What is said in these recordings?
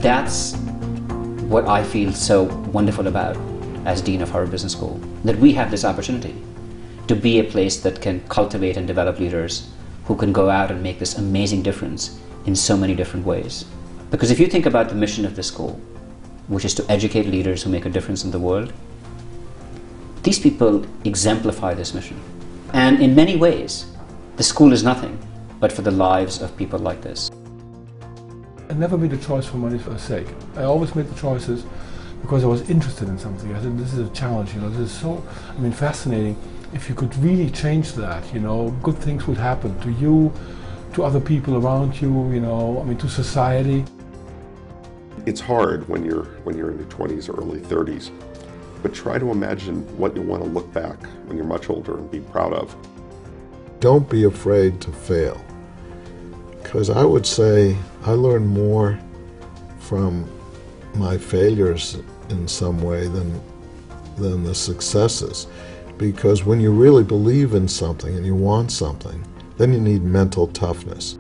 that's what I feel so wonderful about as Dean of Harvard Business School, that we have this opportunity to be a place that can cultivate and develop leaders who can go out and make this amazing difference in so many different ways. Because if you think about the mission of this school, which is to educate leaders who make a difference in the world, these people exemplify this mission. And in many ways, the school is nothing but for the lives of people like this. I never made a choice for money's sake. I always made the choices because I was interested in something. I said, this is a challenge, this is so, fascinating. If you could really change that, good things would happen to you, to other people around you, to society. It's hard when you're in your 20s or early 30s, but try to imagine what you want to look back when you're much older and be proud of. Don't be afraid to fail, because I would say I learned more from my failures in some way than the successes. Because when you really believe in something and you want something, then you need mental toughness.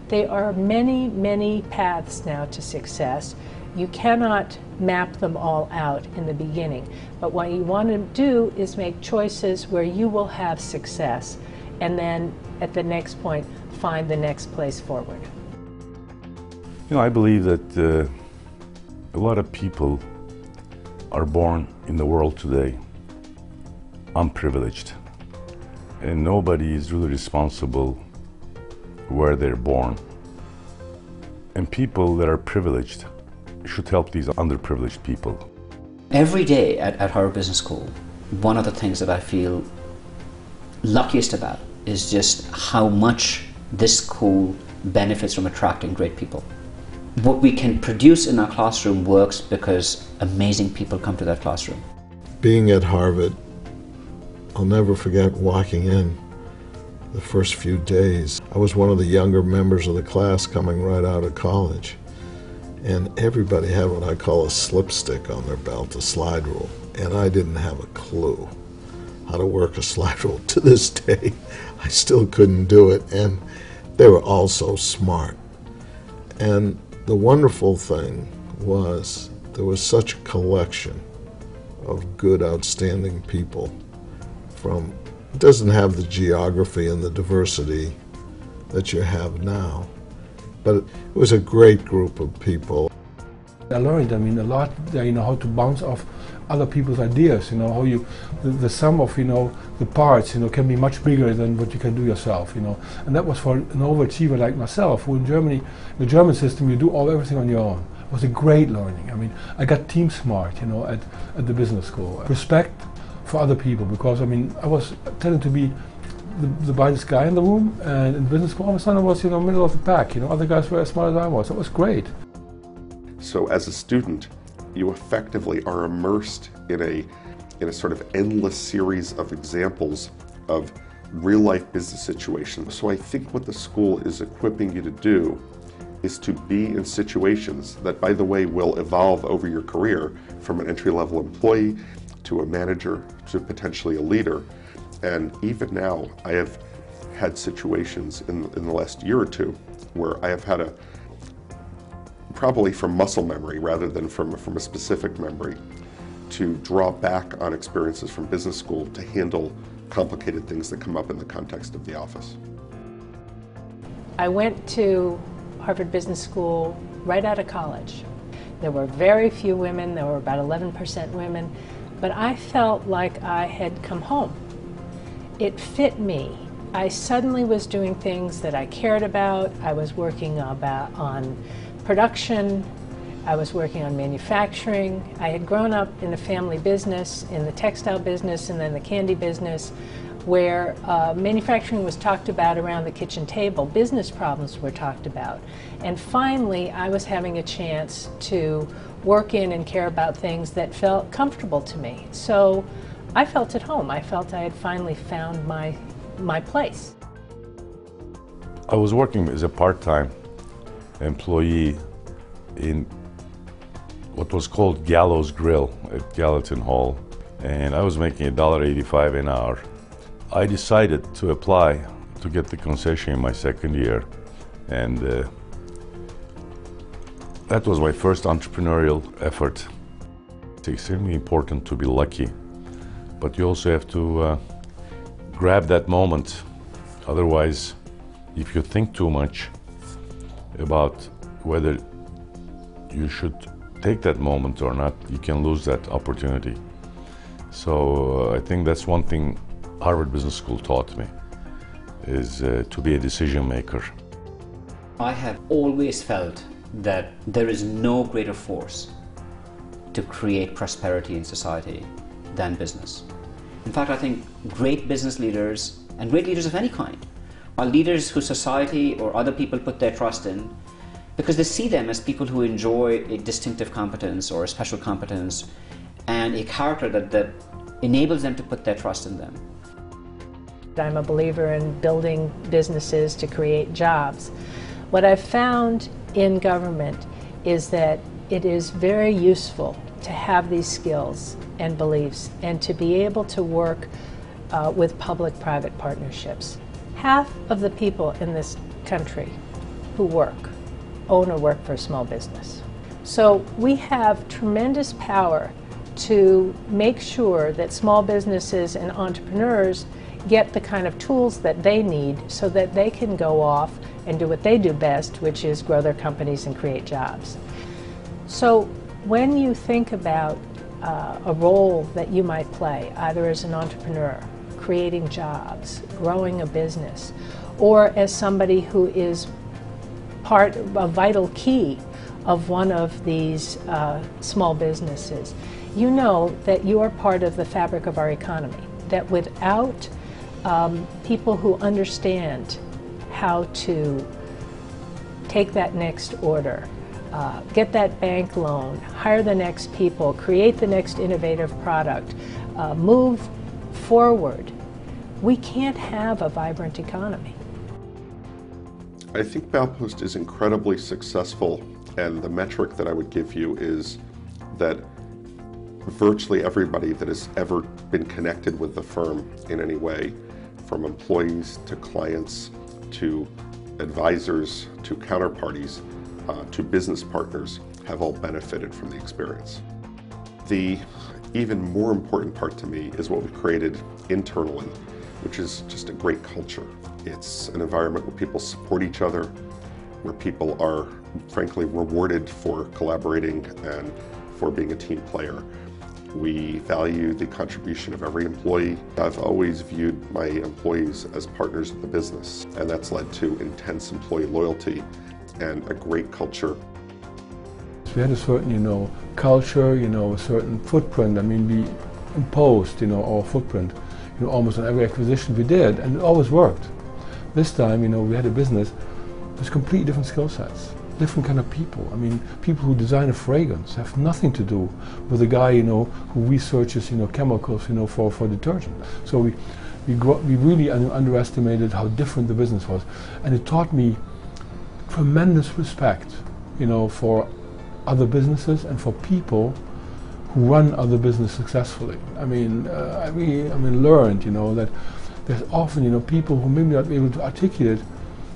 There are many, many paths now to success. You cannot map them all out in the beginning. But what you want to do is make choices where you will have success, and then at the next point, find the next place forward. I believe that a lot of people are born in the world today unprivileged, and nobody is really responsible where they're born. And people that are privileged should help these underprivileged people. Every day at Harvard Business School, one of the things that I feel luckiest about is just how much this school benefits from attracting great people. What we can produce in our classroom works because amazing people come to that classroom. Being at Harvard, I'll never forget walking in the first few days. I was one of the younger members of the class coming right out of college. And everybody had what I call a slipstick on their belt, a slide rule. And I didn't have a clue how to work a slide rule. To this day, I still couldn't do it. And they were all so smart. And the wonderful thing was there was such a collection of good, outstanding people. It doesn't have the geography and the diversity that you have now, but it was a great group of people. I learned, a lot, how to bounce off other people's ideas, how the sum of, the parts, can be much bigger than what you can do yourself, And that was for an overachiever like myself, who in Germany, the German system, you do everything on your own. It was a great learning. I got team smart, at the business school. Respect for other people, because I was tended to be the brightest guy in the room, and in business school all of a sudden I was middle of the pack. Other guys were as smart as I was. It was great. So as a student, you effectively are immersed in a sort of endless series of examples of real life business situations. So I think what the school is equipping you to do is to be in situations that, by the way, will evolve over your career, from an entry-level employee to a manager to potentially a leader. And even now, I have had situations in the last year or two where I have had probably from muscle memory rather than from a specific memory, to draw back on experiences from business school to handle complicated things that come up in the context of the office. I went to Harvard Business School right out of college. There were very few women, there were about 11% women, but I felt like I had come home. It fit me. I suddenly was doing things that I cared about. I was working on production. I was working on manufacturing. I had grown up in a family business, in the textile business and then the candy business, where manufacturing was talked about around the kitchen table. Business problems were talked about. And finally, I was having a chance to work in and care about things that felt comfortable to me. So I felt at home. I felt I had finally found my place. I was working as a part-time employee in what was called Gallows Grill at Gallatin Hall, and I was making $1.85 an hour. I decided to apply to get the concession in my second year, and That was my first entrepreneurial effort. It's extremely important to be lucky, but you also have to grab that moment. Otherwise, if you think too much about whether you should take that moment or not, you can lose that opportunity. So I think that's one thing Harvard Business School taught me, is to be a decision maker. I have always felt that there is no greater force to create prosperity in society than business. In fact, I think great business leaders and great leaders of any kind are leaders who society or other people put their trust in because they see them as people who enjoy a distinctive competence or a special competence and a character that enables them to put their trust in them. I'm a believer in building businesses to create jobs. What I've found in government is that it is very useful to have these skills and beliefs and to be able to work with public-private partnerships. Half of the people in this country who own or work for a small business. So we have tremendous power to make sure that small businesses and entrepreneurs get the kind of tools that they need so that they can go off and do what they do best, which is grow their companies and create jobs. So when you think about a role that you might play, either as an entrepreneur, creating jobs, growing a business, or as somebody who is a vital key of one of these small businesses, you know that you are part of the fabric of our economy, that without people who understand how to take that next order, get that bank loan, hire the next people, create the next innovative product, move forward, we can't have a vibrant economy. I think Baupost is incredibly successful, and the metric that I would give you is that virtually everybody that has ever been connected with the firm in any way, from employees to clients to advisors to counterparties to business partners, have all benefited from the experience. The even more important part to me is what we've created internally, which is just a great culture. It's an environment where people support each other, where people are frankly rewarded for collaborating and for being a team player. We value the contribution of every employee. I've always viewed my employees as partners of the business, and that's led to intense employee loyalty and a great culture. We had a certain, culture, a certain footprint. I mean, we imposed, our footprint, almost on every acquisition we did, and it always worked. This time, we had a business with completely different skill sets, different kind of people. I mean, people who design a fragrance have nothing to do with a guy, who researches, chemicals, for detergent. So we really underestimated how different the business was, and it taught me tremendous respect, for other businesses and for people who run other business successfully. I learned, that there's often, people who maybe not be able to articulate,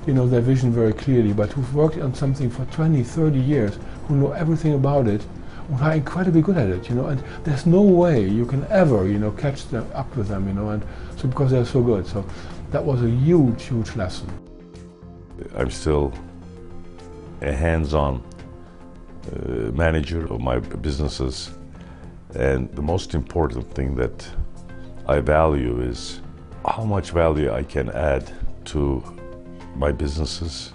their vision very clearly, but who've worked on something for 20, 30 years, who know everything about it, who are incredibly good at it, and there's no way you can ever, catch up with them, and so because they're so good. So that was a huge, huge lesson. I'm still a hands-on manager of my businesses, and the most important thing that I value is how much value I can add to my businesses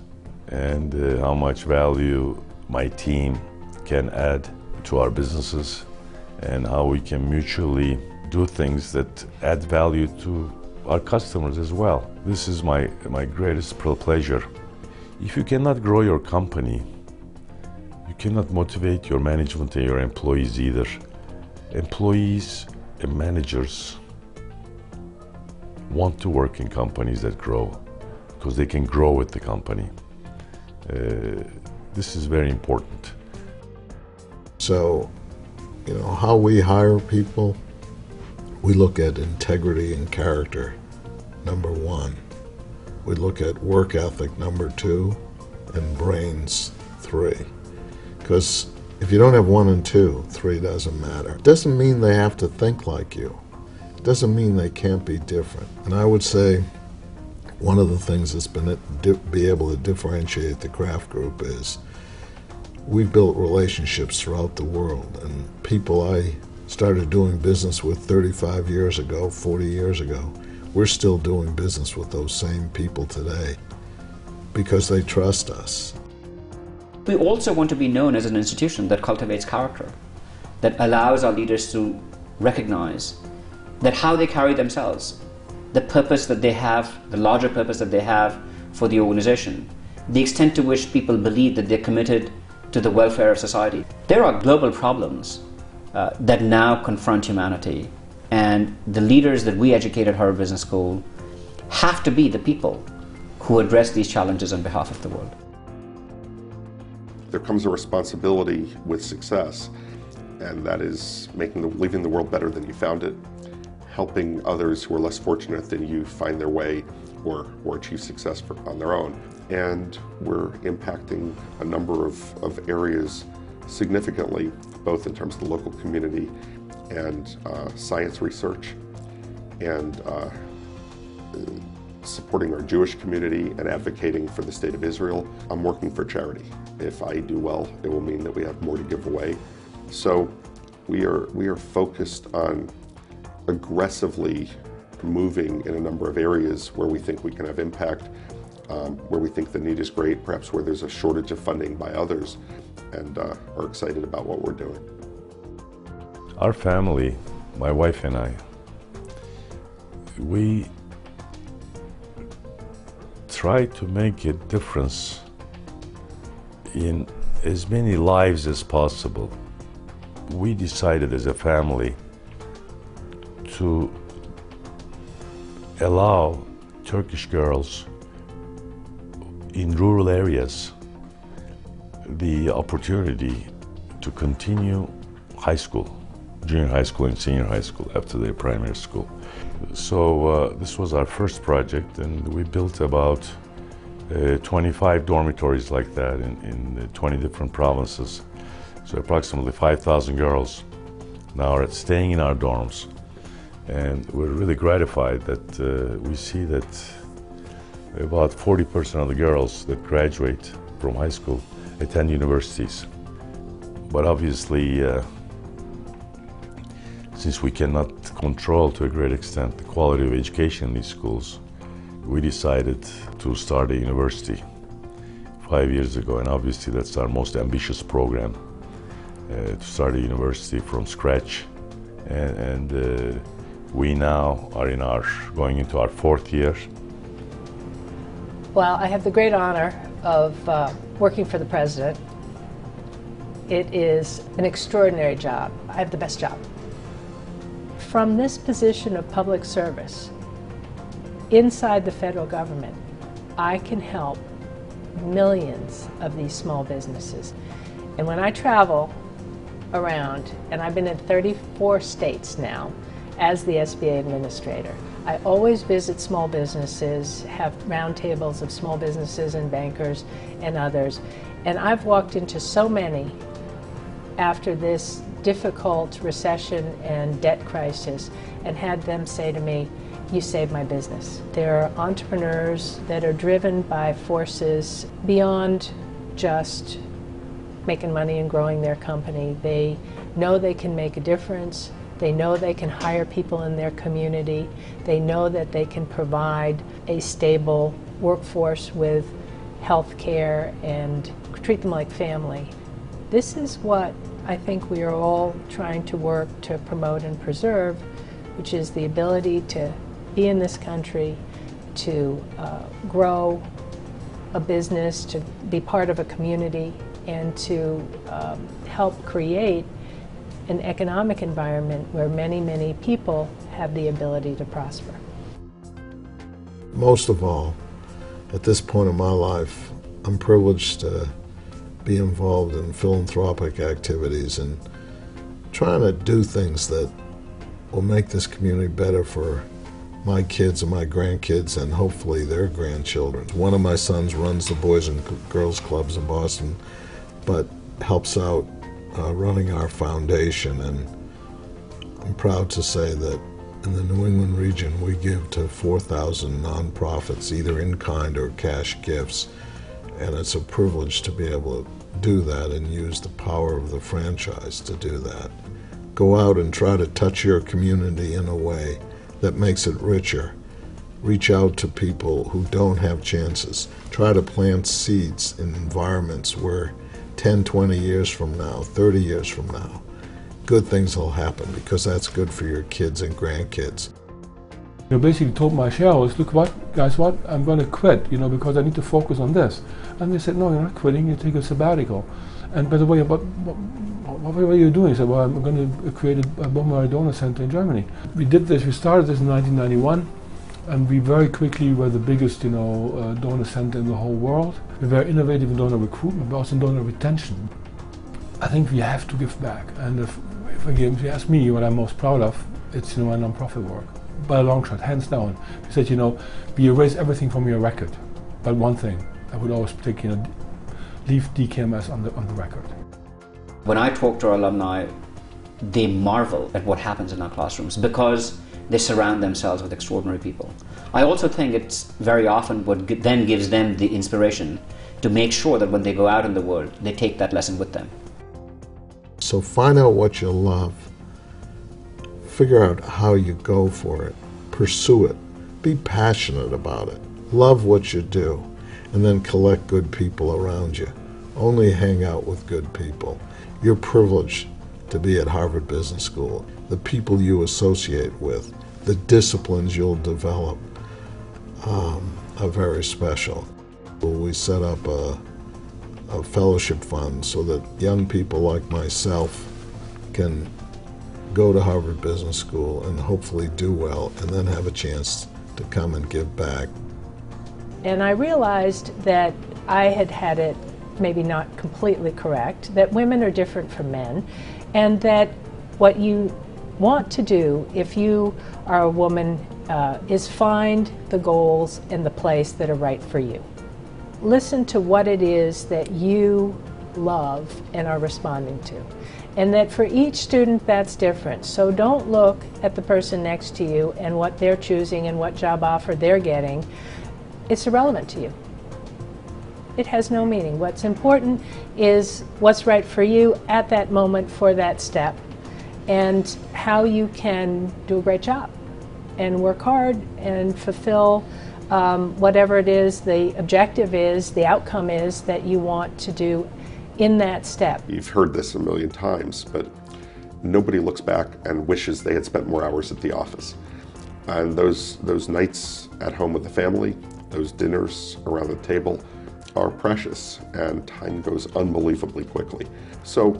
and how much value my team can add to our businesses, and how we can mutually do things that add value to our customers as well. This is my greatest pleasure. If you cannot grow your company, you cannot motivate your management and your employees either. Employees and managers want to work in companies that grow because they can grow with the company. This is very important. So, how we hire people, we look at integrity and character, number one. We look at work ethic, number two, and brains, three. Because if you don't have 1 and 2, 3 doesn't matter. It doesn't mean they have to think like you. It doesn't mean they can't be different. And I would say one of the things that's been be able to differentiate the craft group is we've built relationships throughout the world, and people I started doing business with 35 years ago, 40 years ago, we're still doing business with those same people today because they trust us. We also want to be known as an institution that cultivates character, that allows our leaders to recognize that how they carry themselves, the purpose that they have, the larger purpose that they have for the organization, the extent to which people believe that they're committed to the welfare of society. There are global problems that now confront humanity, and the leaders that we educate at Harvard Business School have to be the people who address these challenges on behalf of the world. There comes a responsibility with success, and that is leaving the world better than you found it, helping others who are less fortunate than you find their way or achieve success on their own. And we're impacting a number of areas significantly, both in terms of the local community and science research, and supporting our Jewish community and advocating for the state of Israel. I'm working for charity. If I do well, it will mean that we have more to give away. So we are focused on aggressively moving in a number of areas where we think we can have impact, where we think the need is great, perhaps where there's a shortage of funding by others, and are excited about what we're doing. Our family, my wife and I, we try to make a difference in as many lives as possible. We decided as a family to allow Turkish girls in rural areas the opportunity to continue high school, junior high school and senior high school after their primary school. So this was our first project, and we built about 25 dormitories like that in 20 different provinces. So approximately 5,000 girls now are staying in our dorms. And we're really gratified that we see that about 40% of the girls that graduate from high school attend universities. But obviously, since we cannot control to a great extent the quality of education in these schools, we decided to start a university 5 years ago, and obviously that's our most ambitious program, to start a university from scratch. And we now are going into our 4th year. Well, I have the great honor of working for the president. It is an extraordinary job. I have the best job. From this position of public service, inside the federal government, I can help millions of these small businesses. And when I travel around, and I've been in 34 states now as the SBA administrator, I always visit small businesses, have roundtables of small businesses and bankers and others, and I've walked into so many after this difficult recession and debt crisis and had them say to me, "You saved my business." They're entrepreneurs that are driven by forces beyond just making money and growing their company. They know they can make a difference. They know they can hire people in their community. They know that they can provide a stable workforce with health care and treat them like family. This is what I think we are all trying to work to promote and preserve, which is the ability to be in this country, to grow a business, to be part of a community, and to help create an economic environment where many, many people have the ability to prosper. Most of all, at this point in my life, I'm privileged to be involved in philanthropic activities and trying to do things that will make this community better for my kids and my grandkids and hopefully their grandchildren. One of my sons runs the Boys and Girls Clubs in Boston, but helps out running our foundation, and I'm proud to say that in the New England region we give to 4,000 nonprofits, either in kind or cash gifts, and it's a privilege to be able to do that and use the power of the franchise to do that. Go out and try to touch your community in a way that makes it richer. Reach out to people who don't have chances. Try to plant seeds in environments where 10, 20 years from now, 30 years from now, good things will happen, because that's good for your kids and grandkids. You basically told my shareholders, look guys, I'm going to quit, because I need to focus on this. And they said, no, you're not quitting, you take a sabbatical. And by the way, what are you doing? He said, well, I'm going to create a bone marrow donor center in Germany. We started this in 1991, and we very quickly were the biggest, donor center in the whole world. We're very innovative in donor recruitment, but also in donor retention. I think we have to give back. And if you ask me what I'm most proud of, it's my non-profit work. By a long shot, hands down. He said, we erase everything from your record, but one thing, I would always take, leave DKMS on the record. When I talk to our alumni, they marvel at what happens in our classrooms because they surround themselves with extraordinary people. I also think it's very often what then gives them the inspiration to make sure that when they go out in the world, they take that lesson with them. So find out what you love. Figure out how you go for it. Pursue it. Be passionate about it. Love what you do. And then collect good people around you. Only hang out with good people. You're privileged to be at Harvard Business School. The people you associate with, the disciplines you'll develop are very special. We set up a fellowship fund so that young people like myself can go to Harvard Business School and hopefully do well, and then have a chance to come and give back. And I realized that I had it maybe not completely correct, that women are different from men, and that what you want to do if you are a woman is find the goals and the place that are right for you. Listen to what it is that you love and are responding to. And that for each student that's different. So don't look at the person next to you and what they're choosing and what job offer they're getting. It's irrelevant to you. It has no meaning. What's important is what's right for you at that moment for that step, and how you can do a great job and work hard and fulfill whatever it is the objective is, the outcome is that you want to do in that step. You've heard this a million times, but nobody looks back and wishes they had spent more hours at the office. And those nights at home with the family, those dinners around the table are precious, and time goes unbelievably quickly. So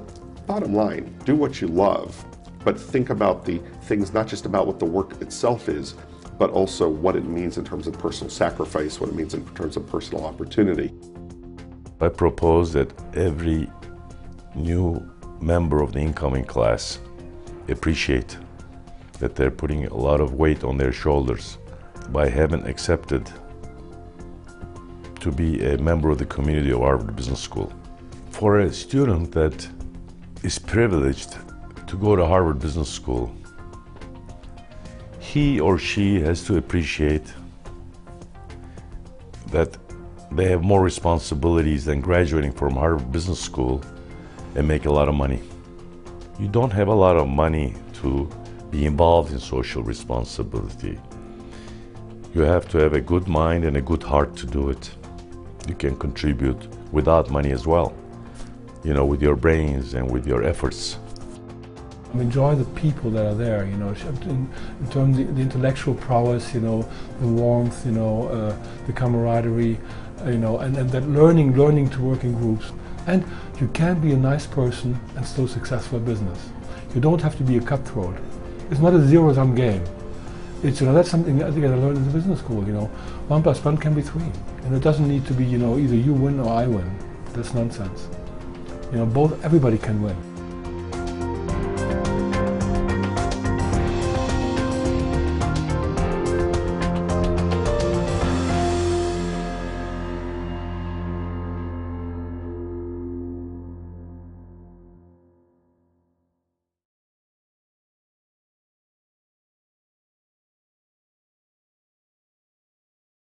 bottom line, do what you love, but think about the things, not just about what the work itself is, but also what it means in terms of personal sacrifice, what it means in terms of personal opportunity. I propose that every new member of the incoming class appreciate that they're putting a lot of weight on their shoulders by having accepted to be a member of the community of Harvard Business School. For a student that is privileged to go to Harvard Business School, he or she has to appreciate that they have more responsibilities than graduating from Harvard Business School and make a lot of money. You don't have a lot of money to be involved in social responsibility. You have to have a good mind and a good heart to do it. You can contribute without money as well, with your brains and with your efforts. Enjoy the people that are there, in terms of the intellectual prowess, the warmth, the camaraderie, and that learning to work in groups. And you can be a nice person and still successful in business. You don't have to be a cutthroat. It's not a zero-sum game. It's, that's something I think I learned in the business school, 1 + 1 can be 3. And it doesn't need to be, either you win or I win. That's nonsense. Everybody can win.